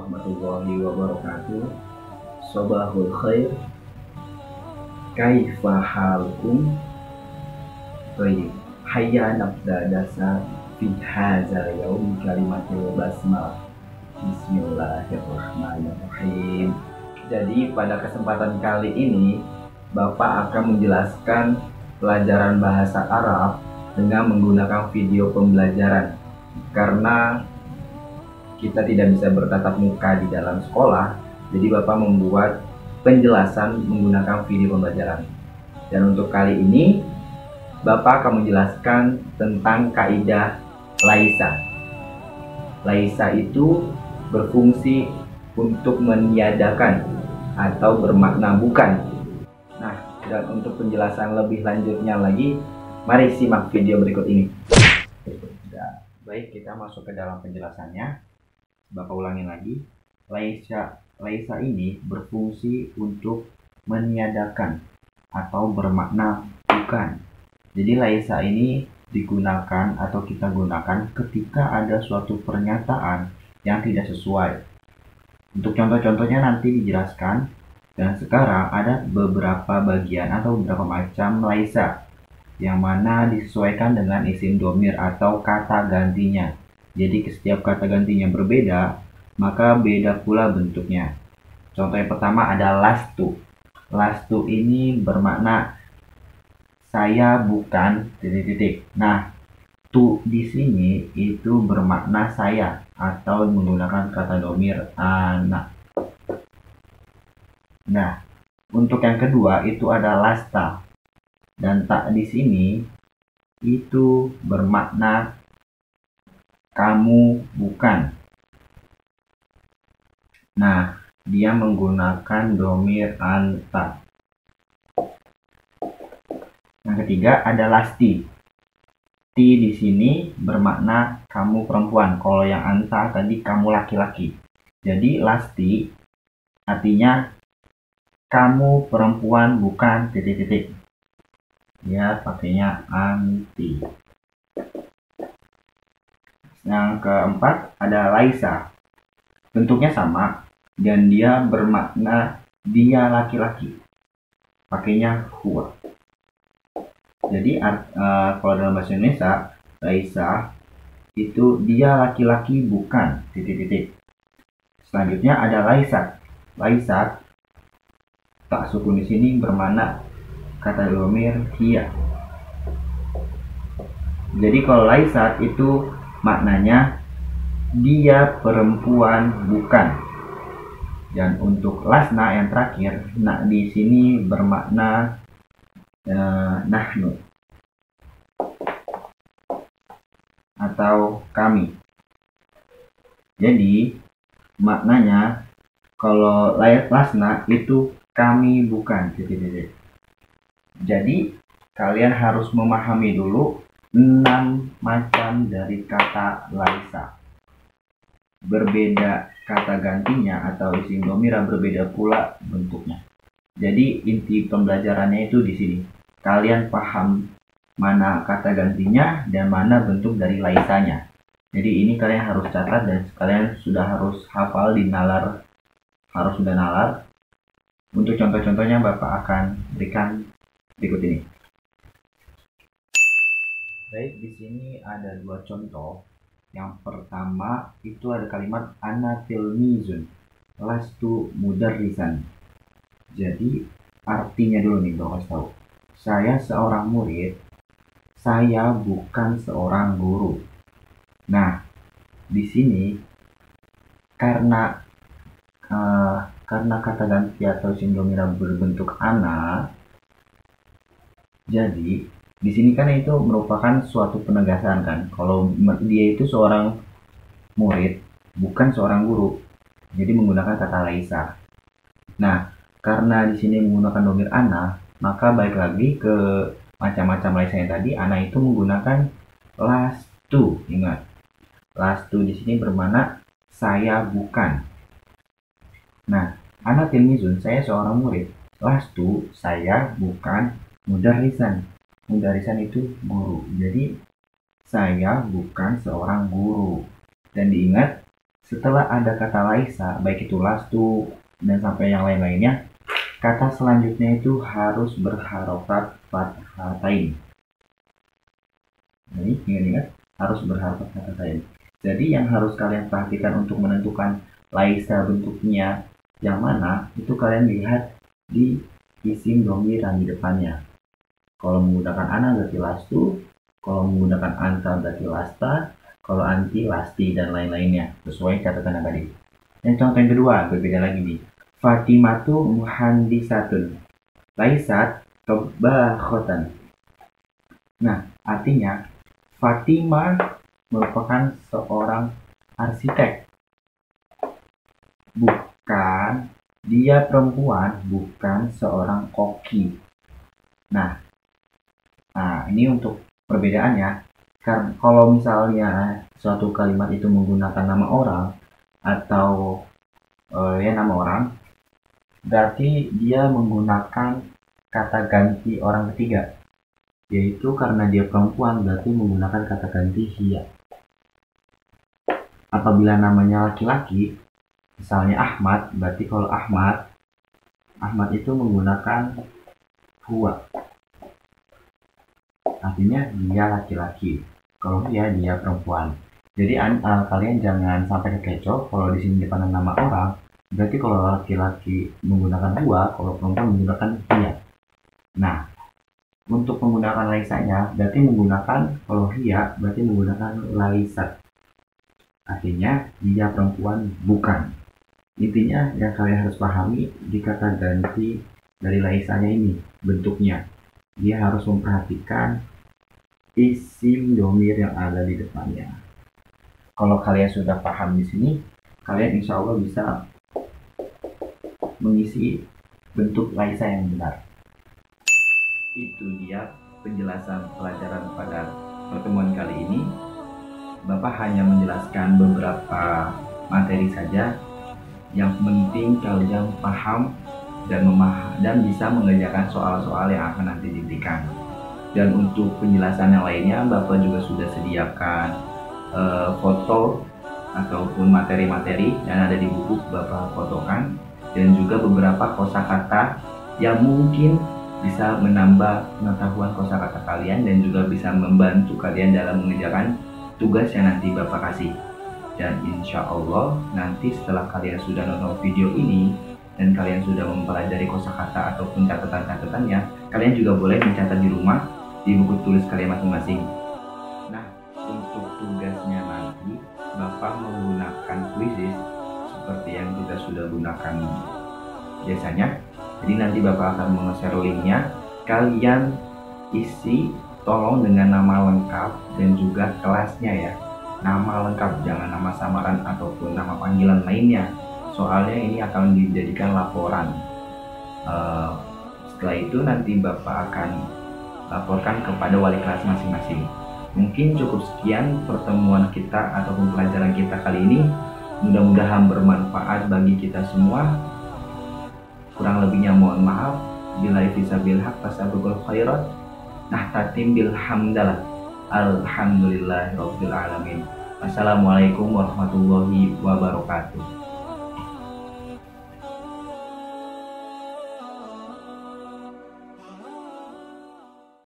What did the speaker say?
warahmatullahi wabarakatuh. Sobahul khair. Kaifa halukum? Baik. Hayya nabda dasa fi hadzal yaum kalimatul basmalah. Bismillahirrahmanirrahim. Jadi pada kesempatan kali ini Bapak akan menjelaskan pelajaran bahasa Arab dengan menggunakan video pembelajaran. Karena kita tidak bisa bertatap muka di dalam sekolah, jadi Bapak membuat penjelasan menggunakan video pembelajaran. Dan untuk kali ini Bapak akan menjelaskan tentang kaidah laisa. Laisa itu berfungsi untuk meniadakan atau bermakna bukan. Nah, dan untuk penjelasan lebih lanjutnya lagi, mari simak video berikut ini. Baik, kita masuk ke dalam penjelasannya. Bapak ulangin lagi. Laisa ini berfungsi untuk meniadakan atau bermakna bukan. Jadi laisa ini digunakan atau kita gunakan ketika ada suatu pernyataan yang tidak sesuai. Untuk contoh-contohnya nanti dijelaskan. Dan sekarang ada beberapa bagian atau beberapa macam laisa yang mana disesuaikan dengan isim dhamir atau kata gantinya. Jadi setiap kata gantinya berbeda, maka beda pula bentuknya. Contoh yang pertama ada lastu. Lastu ini bermakna saya bukan titik-titik. Nah, tu di sini itu bermakna saya atau menggunakan kata dhamir anak. Nah, untuk yang kedua itu ada lasta. Dan tak di sini itu bermakna kamu bukan. Nah, dia menggunakan dhamir anta. Yang ketiga ada lasti. Ti di sini bermakna kamu perempuan. Kalau yang anta tadi kamu laki-laki. Jadi lasti artinya kamu perempuan bukan titik-titik. Ya, pakainya anti. Yang keempat ada laisa. Bentuknya sama dan dia bermakna dia laki-laki. Pakainya huwa. Jadi kalau dalam bahasa Indonesia laisa itu dia laki-laki bukan titik-titik. Selanjutnya ada laisat. Laisat tak sukun di sini bermakna kata dhamir hiya. Jadi kalau laisat itu maknanya dia perempuan bukan. Dan untuk lasna yang terakhir, nah di sini bermakna nahnu atau kami. Jadi maknanya kalau lasna itu kami bukan titik-titik. Jadi kalian harus memahami dulu 6 macam dari kata laisa. Berbeda kata gantinya atau isim dhamir berbeda pula bentuknya. Jadi inti pembelajarannya itu di sini. Kalian paham mana kata gantinya dan mana bentuk dari laisanya. Jadi ini kalian harus catat dan kalian sudah harus hafal di nalar. Harus sudah nalar. Untuk contoh-contohnya Bapak akan berikan berikut ini. Baik, di sini ada 2 contoh. Yang pertama itu ada kalimat ana tilmizun lastu mudarrisan. Jadi artinya dulu nih Bapak kasih tahu. Saya seorang murid, saya bukan seorang guru. Nah, di sini karena kata ganti atau isim dhamir berbentuk ana, jadi di sini kan itu merupakan suatu penegasan kan. Kalau dia itu seorang murid, bukan seorang guru. Jadi menggunakan kata laisa. Nah, karena di sini menggunakan dhamir ana, maka balik lagi ke macam-macam laisa yang tadi, ana itu menggunakan lastu. Ingat, lastu di sini bermakna saya bukan. Nah, ana tilmizun, saya seorang murid. Lastu, saya bukan mudarrisan. Mudarrisan itu guru. Jadi saya bukan seorang guru. Dan diingat Setelah ada kata laisa, baik itu lastu dan sampai yang lain-lainnya, kata selanjutnya itu harus berharokat fathatain. Jadi ingat-ingat harus berharokat fathatain. Jadi yang harus kalian perhatikan untuk menentukan laisa bentuknya yang mana, itu kalian lihat di isim dhamir yang di depannya. Kalau menggunakan ana berarti lastu, kalau menggunakan anta berarti lasta, kalau anti lasti dan lain-lainnya sesuai catatan yang tadi. Yang contoh yang kedua berbeda lagi nih. Fatimatu muhandisatun laisat tabakhotan. Nah, artinya Fatimah merupakan seorang arsitek. Bukan, dia perempuan, bukan seorang koki. Nah, ini untuk perbedaannya. Karena kalau misalnya suatu kalimat itu menggunakan nama orang atau nama orang, berarti dia menggunakan kata ganti orang ketiga, yaitu karena dia perempuan berarti menggunakan kata ganti hiya. Apabila namanya laki-laki, misalnya Ahmad, berarti kalau Ahmad itu menggunakan huwa, artinya dia laki-laki. Kalau dia perempuan. Jadi kalian jangan sampai kekecoh kalau di sini depan nama orang, berarti kalau laki-laki menggunakan huwa, kalau perempuan menggunakan hiya. Nah, untuk menggunakan laisanya berarti menggunakan, kalau hiya berarti menggunakan laisat. Artinya dia perempuan, bukan. Intinya yang kalian harus pahami di kata ganti dari laisanya ini bentuknya. Dia harus memperhatikan isim dhamir yang ada di depannya. Kalau kalian sudah paham di sini, kalian insya Allah bisa mengisi bentuk laisa yang benar. Itu dia penjelasan pelajaran pada pertemuan kali ini. Bapak hanya menjelaskan beberapa materi saja. Yang penting kalian paham dan bisa mengerjakan soal-soal yang akan nanti diberikan. Dan untuk penjelasan yang lainnya, Bapak juga sudah sediakan foto ataupun materi-materi yang ada di buku Bapak fotokan, dan juga beberapa kosakata yang mungkin bisa menambah pengetahuan kosakata kalian dan juga bisa membantu kalian dalam mengerjakan tugas yang nanti Bapak kasih. Dan insya Allah nanti setelah kalian sudah nonton video ini dan kalian sudah mempelajari kosakata ataupun catatan-catatannya, kalian juga boleh mencatat di rumah di buku tulis kalian masing-masing. Nah, untuk tugasnya nanti Bapak menggunakan quizzes seperti yang kita sudah gunakan biasanya. Jadi nanti Bapak akan meng-share linknya. Kalian isi tolong dengan nama lengkap dan juga kelasnya ya. Nama lengkap, jangan nama samaran ataupun nama panggilan lainnya. Soalnya ini akan dijadikan laporan. Setelah itu nanti Bapak akan laporkan kepada wali kelas masing-masing. Mungkin cukup sekian pertemuan kita ataupun pelajaran kita kali ini. Mudah-mudahan bermanfaat bagi kita semua. Kurang lebihnya mohon maaf. Billahi fissabil haq fastabiqul khairat. Nahtatim bil hamdalah. Alhamdulillahirabbil alamin. Assalamualaikum warahmatullahi wabarakatuh.